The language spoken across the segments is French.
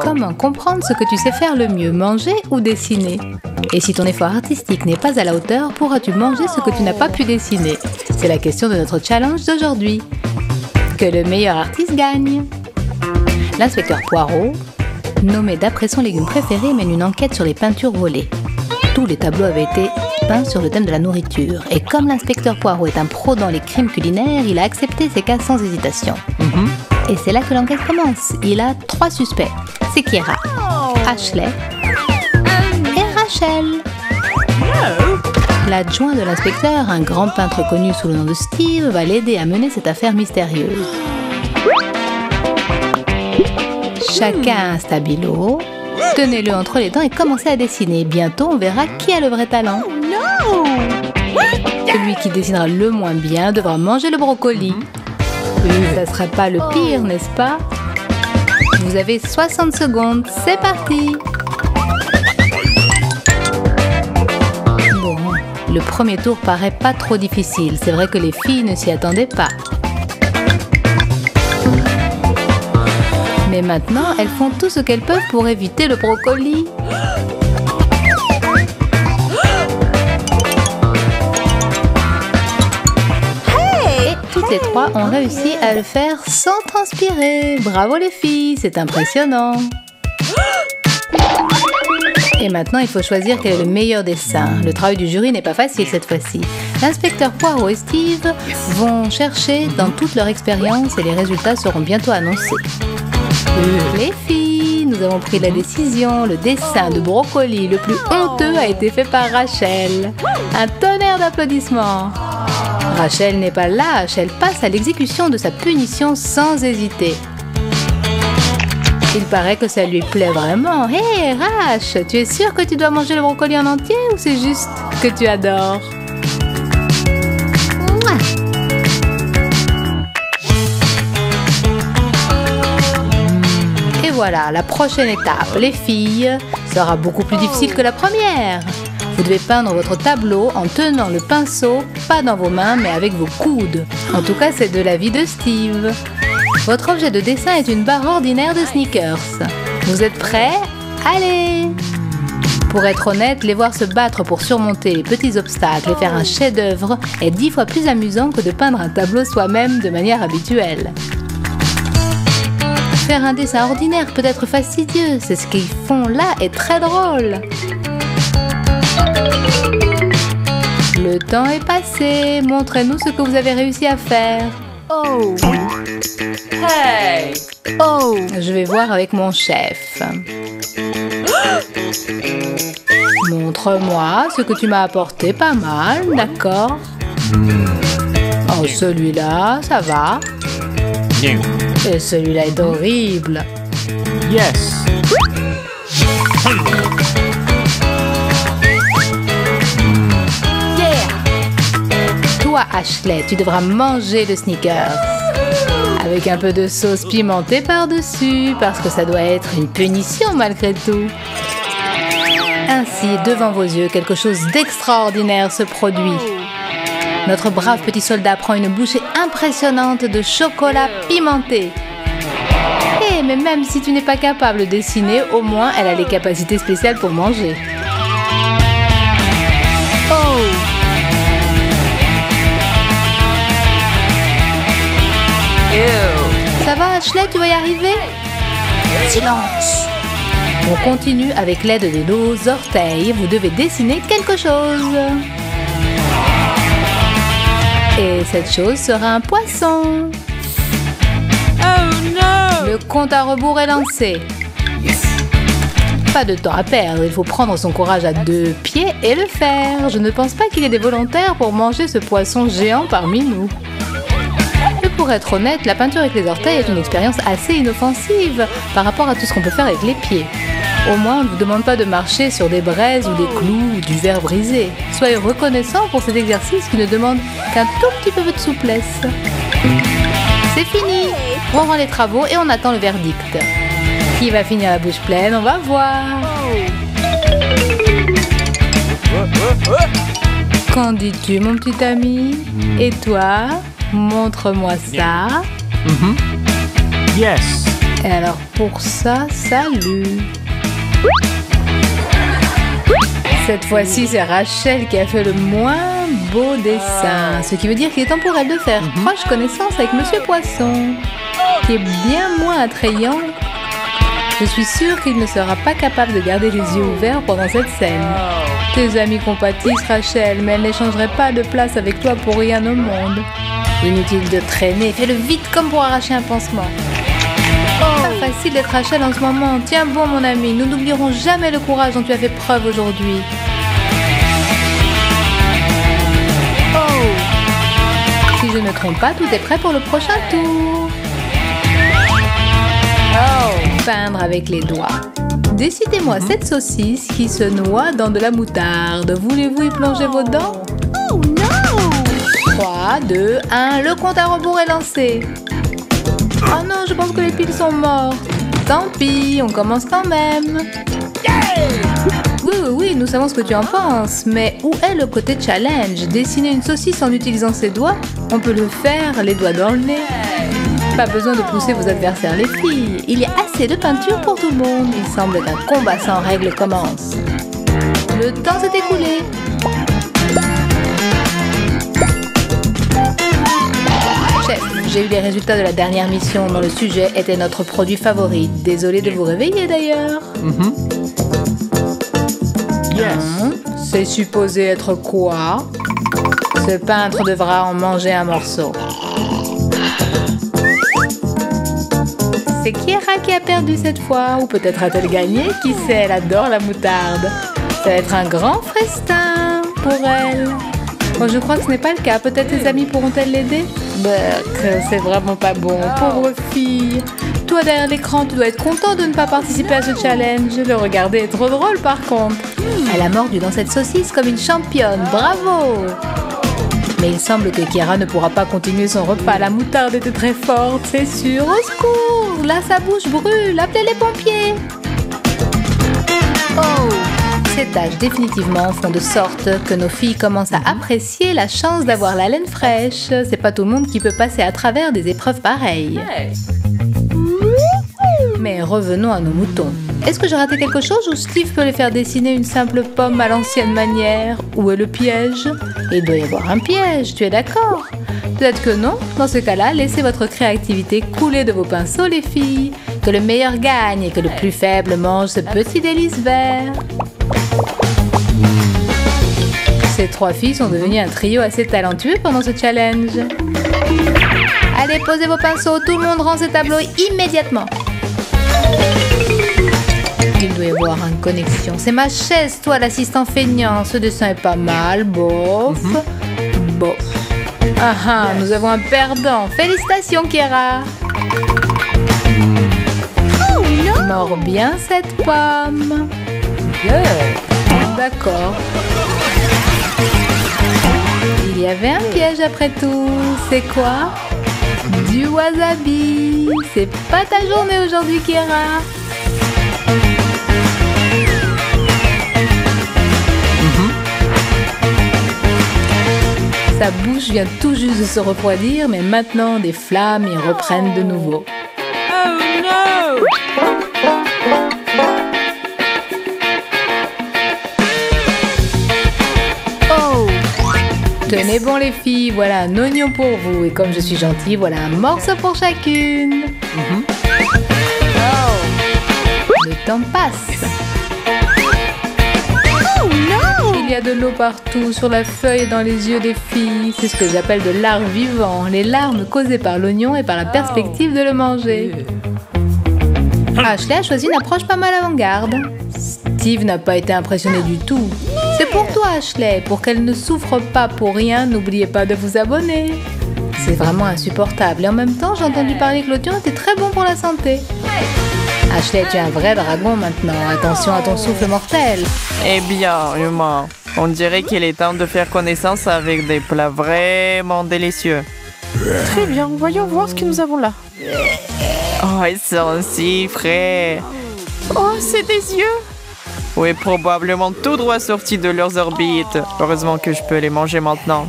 Comment comprendre ce que tu sais faire le mieux, manger ou dessiner? Et si ton effort artistique n'est pas à la hauteur, pourras-tu manger ce que tu n'as pas pu dessiner? C'est la question de notre challenge d'aujourd'hui. Que le meilleur artiste gagne. L'inspecteur Poirot, nommé d'après son légume préféré, mène une enquête sur les peintures volées. Tous les tableaux avaient été peints sur le thème de la nourriture. Et comme l'inspecteur Poirot est un pro dans les crimes culinaires, il a accepté ces cas sans hésitation. Et c'est là que l'enquête commence. Il a 3 suspects. C'est Kiera, Ashley et Rachel. L'adjoint de l'inspecteur, un grand peintre connu sous le nom de Steve, va l'aider à mener cette affaire mystérieuse. Chacun a un stabilo. Tenez-le entre les dents et commencez à dessiner. Bientôt, on verra qui a le vrai talent. Celui qui dessinera le moins bien devra manger le brocoli. Ça sera pas le pire, n'est-ce pas? Vous avez 60 secondes, c'est parti! Bon, le premier tour paraît pas trop difficile. C'est vrai que les filles ne s'y attendaient pas. Mais maintenant, elles font tout ce qu'elles peuvent pour éviter le brocoli. Et toutes les 3 ont réussi à le faire sans transpirer. Bravo les filles, c'est impressionnant. Et maintenant, il faut choisir quel est le meilleur dessin. Le travail du jury n'est pas facile cette fois-ci. L'inspecteur Poirot et Steve vont chercher dans toute leur expérience et les résultats seront bientôt annoncés. Les filles, nous avons pris la décision. Le dessin de brocoli le plus honteux a été fait par Rachel. Un tonnerre d'applaudissements. Rachel n'est pas lâche, elle passe à l'exécution de sa punition sans hésiter. Il paraît que ça lui plaît vraiment. Hé, Rach, tu es sûre que tu dois manger le brocoli en entier ou c'est juste que tu adores? Et voilà, la prochaine étape, les filles, sera beaucoup plus difficile que la première. Vous devez peindre votre tableau en tenant le pinceau, pas dans vos mains, mais avec vos coudes. En tout cas, c'est de l'avis de Steve. Votre objet de dessin est une barre ordinaire de sneakers. Vous êtes prêts? Allez! Pour être honnête, les voir se battre pour surmonter les petits obstacles et faire un chef-d'œuvre est 10 fois plus amusant que de peindre un tableau soi-même de manière habituelle. Faire un dessin ordinaire peut être fastidieux, c'est ce qu'ils font là est très drôle. Le temps est passé, montrez-nous ce que vous avez réussi à faire. Oh! Hey! Oh! Je vais voir avec mon chef. Montre-moi ce que tu m'as apporté, pas mal, d'accord? Oh, celui-là, ça va. Et celui-là est horrible. Yes. Toi, Ashley, tu devras manger le sneakers. Avec un peu de sauce pimentée par-dessus, parce que ça doit être une punition malgré tout. Ainsi, devant vos yeux, quelque chose d'extraordinaire se produit. Notre brave petit soldat prend une bouchée impressionnante de chocolat pimenté. Mais même si tu n'es pas capable de dessiner, au moins elle a les capacités spéciales pour manger. Oh! Ça va, Ashley, tu vas y arriver? Silence! On continue avec l'aide de nos orteils. Vous devez dessiner quelque chose. Et cette chose sera un poisson. Oh non! Le compte à rebours est lancé. Pas de temps à perdre, il faut prendre son courage à 2 pieds et le faire. Je ne pense pas qu'il y ait des volontaires pour manger ce poisson géant parmi nous. Et pour être honnête, la peinture avec les orteils est une expérience assez inoffensive par rapport à tout ce qu'on peut faire avec les pieds. Au moins, on ne vous demande pas de marcher sur des braises ou des clous ou du verre brisé. Soyez reconnaissants pour cet exercice qui ne demande qu'un tout petit peu de souplesse. C'est fini! On rend les travaux et on attend le verdict. Qui va finir la bouche pleine? On va voir! Qu'en dis-tu, mon petit ami? Et toi? Montre-moi ça. Yes. Et alors pour ça, salut. Cette fois-ci, c'est Rachel qui a fait le moins beau dessin. Ce qui veut dire qu'il est temps pour elle de faire proche connaissance avec Monsieur Poisson, qui est bien moins attrayant. Je suis sûre qu'il ne sera pas capable de garder les yeux ouverts pendant cette scène. Tes amis compatissent, Rachel, mais elles n'échangeraient pas de place avec toi pour rien au monde. Inutile de traîner, fais-le vite comme pour arracher un pansement. Pas facile d'être Rachel en ce moment. Tiens bon, mon ami, nous n'oublierons jamais le courage dont tu as fait preuve aujourd'hui. Si je ne me trompe pas, tout est prêt pour le prochain tour. Peindre avec les doigts. Décidez-moi cette saucisse qui se noie dans de la moutarde. Voulez-vous y plonger vos dents? 3, 2, 1, le compte à rebours est lancé. Oh non, je pense que les piles sont mortes. Tant pis, on commence quand même. Oui, nous savons ce que tu en penses. Mais où est le côté challenge? Dessiner une saucisse en utilisant ses doigts? On peut le faire, les doigts dans le nez. Pas besoin de pousser vos adversaires, les filles. Il y a assez de peinture pour tout le monde. Il semble qu'un combat sans règles commence. Le temps s'est écoulé. Chef, j'ai eu les résultats de la dernière mission dont le sujet était notre produit favori. Désolé de vous réveiller d'ailleurs. C'est supposé être quoi? Ce peintre devra en manger un morceau. C'est Kiera qui a perdu cette fois, ou peut-être a-t-elle gagné, qui sait, elle adore la moutarde. Ça va être un grand festin pour elle. Bon, je crois que ce n'est pas le cas, peut-être tes amis pourront-elles l'aider? C'est vraiment pas bon, pauvre fille. Toi derrière l'écran, tu dois être content de ne pas participer à ce challenge. Le regarder est trop drôle par contre. Elle a mordu dans cette saucisse comme une championne, bravo! Mais il semble que Kiera ne pourra pas continuer son repas. La moutarde était très forte, c'est sûr. Au secours! Là, sa bouche brûle. Appelez les pompiers! Ces tâches définitivement font de sorte que nos filles commencent à apprécier la chance d'avoir la laine fraîche. C'est pas tout le monde qui peut passer à travers des épreuves pareilles. Mais revenons à nos moutons. Est-ce que j'ai raté quelque chose ou Steve peut les faire dessiner une simple pomme à l'ancienne manière? Où est le piège? Il doit y avoir un piège, tu es d'accord? Peut-être que non. Dans ce cas-là, laissez votre créativité couler de vos pinceaux, les filles. Que le meilleur gagne et que le plus faible mange ce petit délice vert. Ces trois filles sont devenues un trio assez talentueux pendant ce challenge. Allez, posez vos pinceaux, tout le monde rend ses tableaux immédiatement. Il doit y avoir une connexion. C'est ma chaise, toi, l'assistant feignant. Ce dessin est pas mal, bof. Bof. Ah, nous avons un perdant. Félicitations, Kiera. Mords bien cette pomme. D'accord. Il y avait un piège après tout. C'est quoi? Du wasabi. C'est pas ta journée aujourd'hui, Kiera. Sa bouche vient tout juste de se refroidir, mais maintenant des flammes y reprennent de nouveau. Oh no! Tenez bon les filles, voilà un oignon pour vous. Et comme je suis gentille, voilà un morceau pour chacune. Le temps passe. Il y a de l'eau partout, sur la feuille et dans les yeux des filles. C'est ce que j'appelle de l'art vivant. Les larmes causées par l'oignon et par la perspective de le manger. Ashley a choisi une approche pas mal avant-garde. Steve n'a pas été impressionné du tout. C'est pour toi, Ashley. Pour qu'elle ne souffre pas pour rien, n'oubliez pas de vous abonner. C'est vraiment insupportable. Et en même temps, j'ai entendu parler que l'oignon était très bon pour la santé. Ashley, tu es un vrai dragon maintenant. Attention à ton souffle mortel. Eh bien, humain, on dirait qu'il est temps de faire connaissance avec des plats vraiment délicieux. Très bien, voyons voir ce que nous avons là. Oh, ils sont si frais. Oh, c'est des yeux. Oui, probablement tout droit sortis de leurs orbites. Heureusement que je peux les manger maintenant.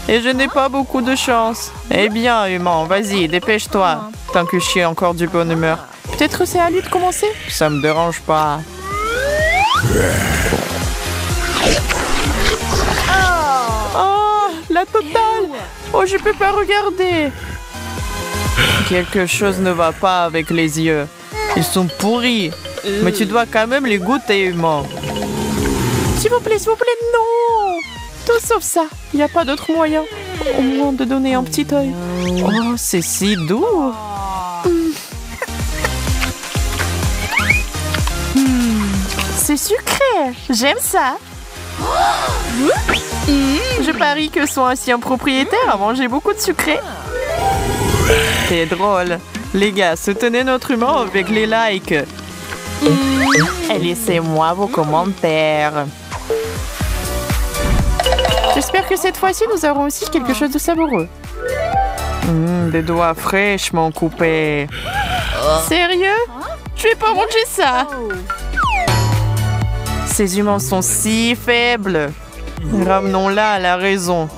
Et je n'ai pas beaucoup de chance. Eh bien, humain, vas-y, dépêche-toi. Tant que je suis encore de bonne humeur. Peut-être c'est à lui de commencer? Ça me dérange pas. Oh, la totale! Oh, je peux pas regarder. Quelque chose ne va pas avec les yeux. Ils sont pourris. Mais tu dois quand même les goûter, humain. S'il vous plaît, non! Tout sauf ça. Il n'y a pas d'autre moyen. Au moins de donner un petit œil. Oh, c'est si doux. C'est sucré. J'aime ça. Je parie que son ancien propriétaire a mangé beaucoup de sucré. C'est drôle. Les gars, soutenez notre humain avec les likes. Et laissez-moi vos commentaires. J'espère que cette fois-ci, nous aurons aussi quelque chose de savoureux. Des doigts fraîchement coupés. Sérieux? Je vais pas manger ça. Ces humains sont si faibles. Ramenons-la à la raison.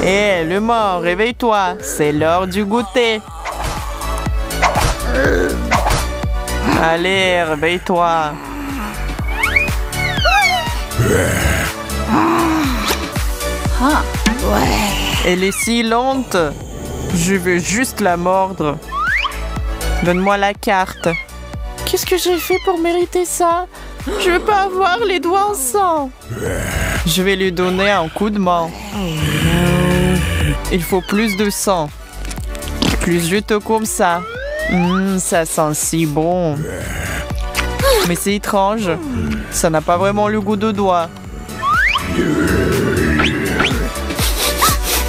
Hé, le mort, réveille-toi. C'est l'heure du goûter. Allez, réveille-toi. Elle est si lente. Je veux juste la mordre. Donne-moi la carte. Qu'est-ce que j'ai fait pour mériter ça? Je veux pas avoir les doigts en sang. Je vais lui donner un coup de main. Il faut plus de sang. Plus je te comme ça. Ça sent si bon. Mais c'est étrange. Ça n'a pas vraiment le goût de doigt.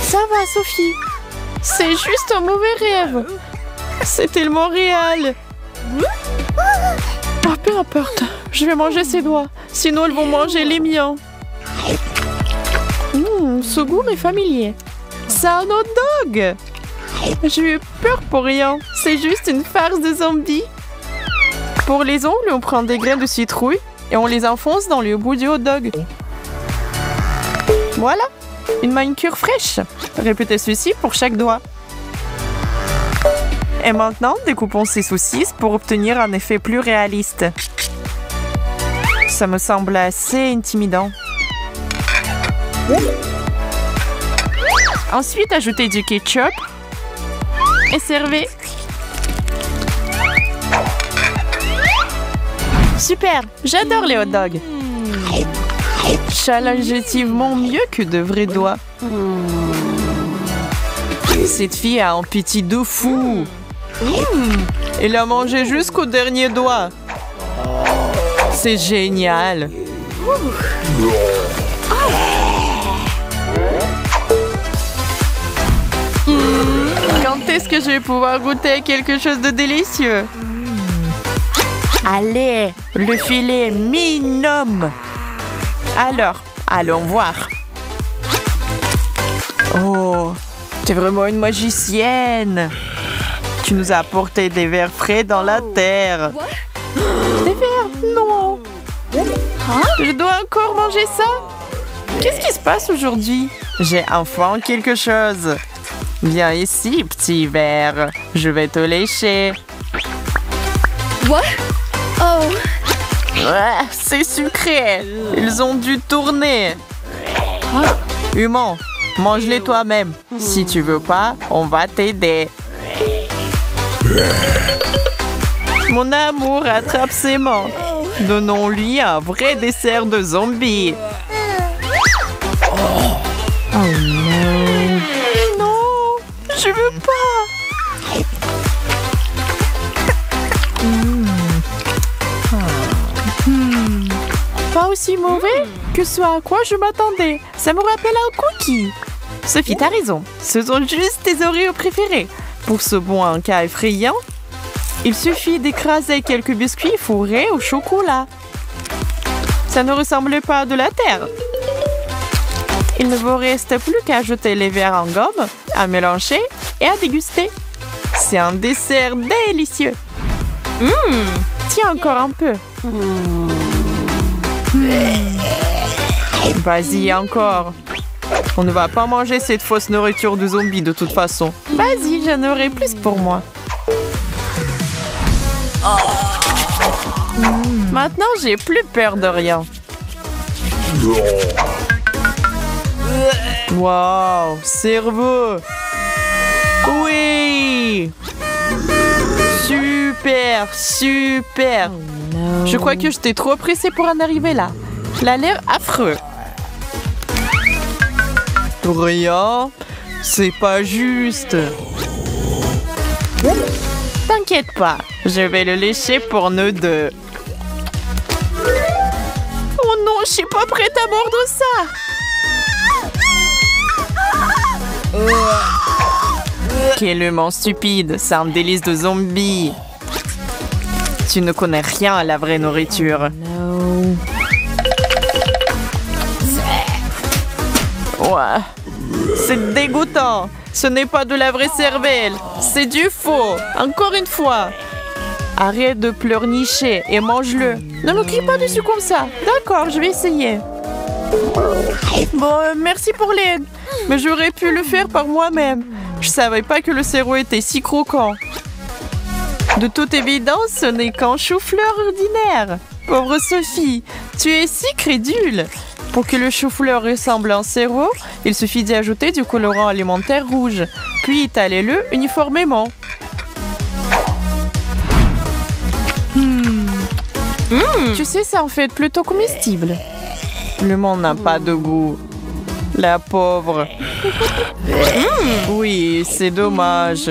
Ça va, Sophie. C'est juste un mauvais rêve. C'est tellement réel. Ah, peu importe. Je vais manger ses doigts. Sinon, ils vont manger les miens. Ce goût m'est familier. C'est un hot dog. J'ai eu peur pour rien. C'est juste une farce de zombies. Pour les ongles, on prend des graines de citrouille et on les enfonce dans le bout du hot dog. Voilà, une manicure fraîche. Répétez ceci pour chaque doigt. Et maintenant, découpons ces saucisses pour obtenir un effet plus réaliste. Ça me semble assez intimidant. Ensuite, ajoutez du ketchup et servez. Super, j'adore les hot dogs. Challengeusement mieux que de vrais doigts. Cette fille a un petit de fou. Elle a mangé jusqu'au dernier doigt. C'est génial. Quand est-ce que je vais pouvoir goûter quelque chose de délicieux? Allez, le filet minimum. Alors, allons voir. Oh, t'es vraiment une magicienne. Tu nous as apporté des vers frais dans la terre. Des vers? Non. Je dois encore manger ça? Qu'est-ce qui se passe aujourd'hui? J'ai enfin quelque chose. Viens ici, petit ver. Je vais te lécher. What? Oh. C'est sucré. Ils ont dû tourner. Humain, mange-les toi-même. Si tu veux pas, on va t'aider. Mon amour attrape ses mains. Donnons-lui un vrai dessert de zombie. Oh non. Non, je veux pas. Pas aussi mauvais que ce à quoi je m'attendais. Ça me rappelle un cookie. Sophie, t'as raison. Ce sont juste tes Oreos préférés. Pour ce bon cas effrayant, il suffit d'écraser quelques biscuits fourrés au chocolat. Ça ne ressemble pas à de la terre. Il ne vous reste plus qu'à ajouter les verres en gomme, à mélanger et à déguster. C'est un dessert délicieux. Tiens, encore un peu. Vas-y, encore. On ne va pas manger cette fausse nourriture de zombie de toute façon. Vas-y, j'en aurai plus pour moi. Maintenant, j'ai plus peur de rien. Wow, cerveau. Oui. Super, super. Je crois que j'étais trop pressée pour en arriver là. Il a l'air affreux. Rien, c'est pas juste. T'inquiète pas, je vais le lécher pour nous deux. Oh non, je suis pas prête à mordre ça. Quel humain stupide, c'est un délice de zombie. Tu ne connais rien à la vraie nourriture. Ouais, c'est dégoûtant. Ce n'est pas de la vraie cervelle, c'est du faux. Encore une fois. Arrête de pleurnicher et mange-le. Ne me crie pas dessus comme ça. D'accord, je vais essayer. Bon, merci pour l'aide. Mais j'aurais pu le faire par moi-même. Je savais pas que le cerveau était si croquant. De toute évidence, ce n'est qu'un chou-fleur ordinaire. Pauvre Sophie, tu es si crédule. Pour que le chou-fleur ressemble à un cerveau, il suffit d'y ajouter du colorant alimentaire rouge, puis étalez-le uniformément. Tu sais, c'est en fait plutôt comestible. Le monde n'a pas de goût. La pauvre. Oui, c'est dommage.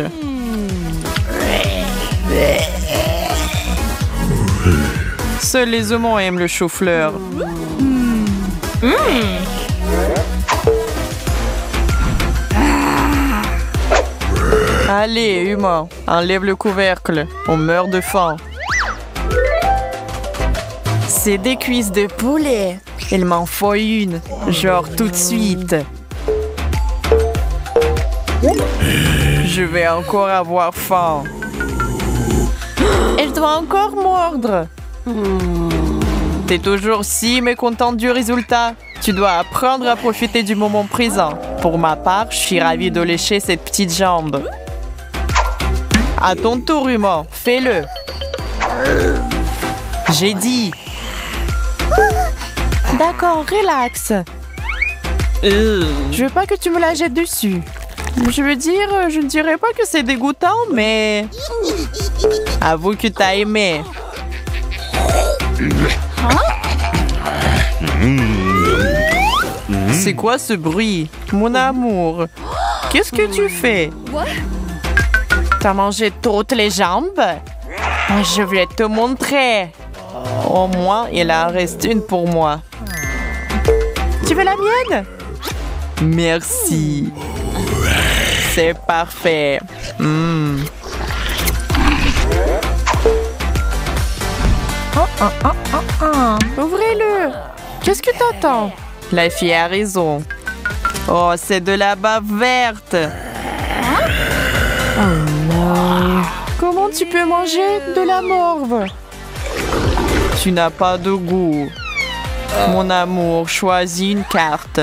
Seuls les humains aiment le chou-fleur. Allez, humain, enlève le couvercle. On meurt de faim. C'est des cuisses de poulet. Il m'en faut une, genre tout de suite. Je vais encore avoir faim. Elle doit encore mordre. T'es toujours si mécontente du résultat. Tu dois apprendre à profiter du moment présent. Pour ma part, je suis ravie de lécher cette petite jambe. À ton tour, humain, fais-le. J'ai dit. D'accord, relax. Je veux pas que tu me la jettes dessus. Je veux dire, je ne dirais pas que c'est dégoûtant, mais... Avoue que t'as aimé. C'est quoi ce bruit? Mon amour, qu'est-ce que tu fais? T'as mangé toutes les jambes? Je vais te montrer. Au moins, il en reste une pour moi. Tu veux la mienne? Merci. C'est parfait. Ouvrez-le. Qu'est-ce que t'attends? La fille a raison. Oh, c'est de la bave verte. Oh non. Comment tu peux manger de la morve? Tu n'as pas de goût. Mon amour, choisis une carte.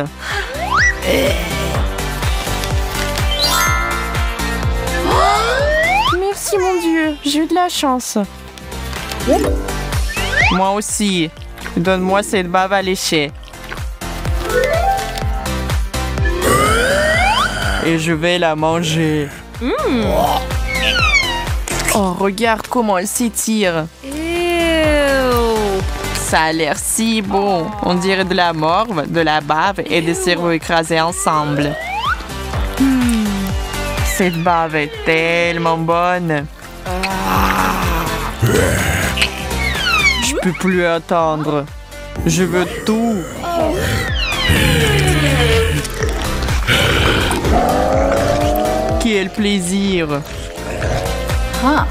Merci mon Dieu, j'ai eu de la chance. Moi aussi. Donne-moi cette bave à lécher. Et je vais la manger. Oh, regarde comment elle s'étire. Ça a l'air si bon. On dirait de la morve, de la bave et des cerveaux écrasés ensemble. Cette bave est tellement bonne. Je peux plus attendre. Je veux tout. Quel plaisir. Ah.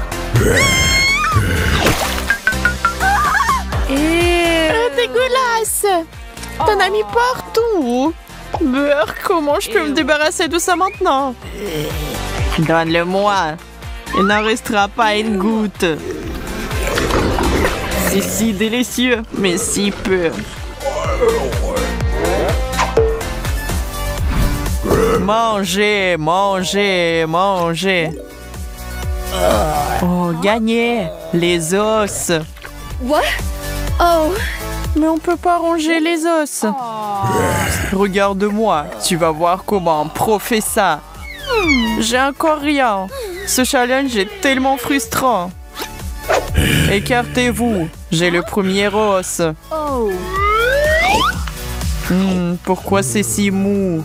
Dégueulasse! T'en as mis partout! Beurre, comment je peux me débarrasser de ça maintenant? Donne-le-moi. Il n'en restera pas une goutte. C'est si délicieux, mais si peu. Mangez, mangez, mangez. Oh, gagné! Les os! What? Oh. Mais on peut pas ranger les os. Regarde-moi, tu vas voir comment un pro fait ça. J'ai encore rien. Ce challenge est tellement frustrant. Écartez-vous, j'ai le premier os. Oh. Pourquoi c'est si mou?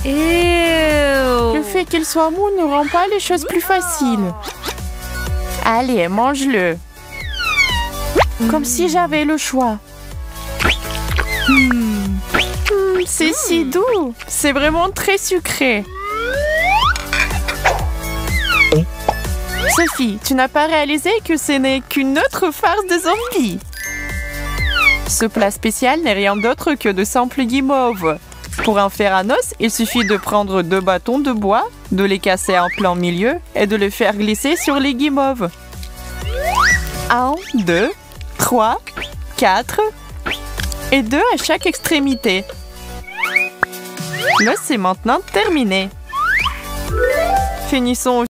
Ew. Le fait qu'il soit mou ne rend pas les choses plus faciles. Allez, mange-le. Comme si j'avais le choix. C'est si doux. C'est vraiment très sucré. Sophie, tu n'as pas réalisé que ce n'est qu'une autre farce de zombies. Ce plat spécial n'est rien d'autre que de simples guimauves. Pour en faire un os, il suffit de prendre 2 bâtons de bois, de les casser en plein milieu et de les faire glisser sur les guimauves. 1, 2, 3, 4 et 2 à chaque extrémité. L'os est maintenant terminé. Finissons